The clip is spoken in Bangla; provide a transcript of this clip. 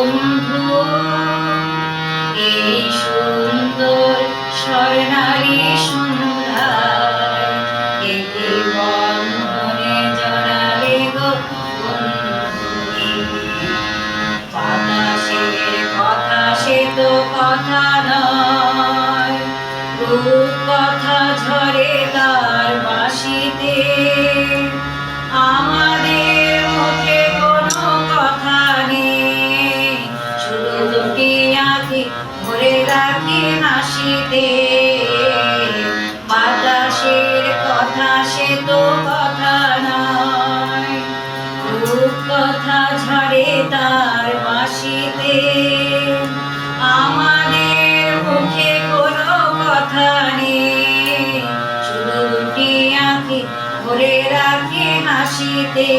বন্ধু এই সুন্দর স্বর্ণালী সন্ধ্যায় একে বন্ধনে জড়ালে গো বন্ধু। বাতাসের কথা সে তো কথা নয়, রূপকথা ঝরে তার বাঁশিতে। আমাদের মুখে কোনো কথা নেই, শুধু দুটি আঁখি ভরে রাখি হাসিতে। বাতাসের কথা সে তো কথা নয়, রূপকথা ঝরে তার বাঁশিতে। আমাদের মুখে কোনো কথা নেই, শুধু দুটি আঁখি ভরে রাখি হাসিতে।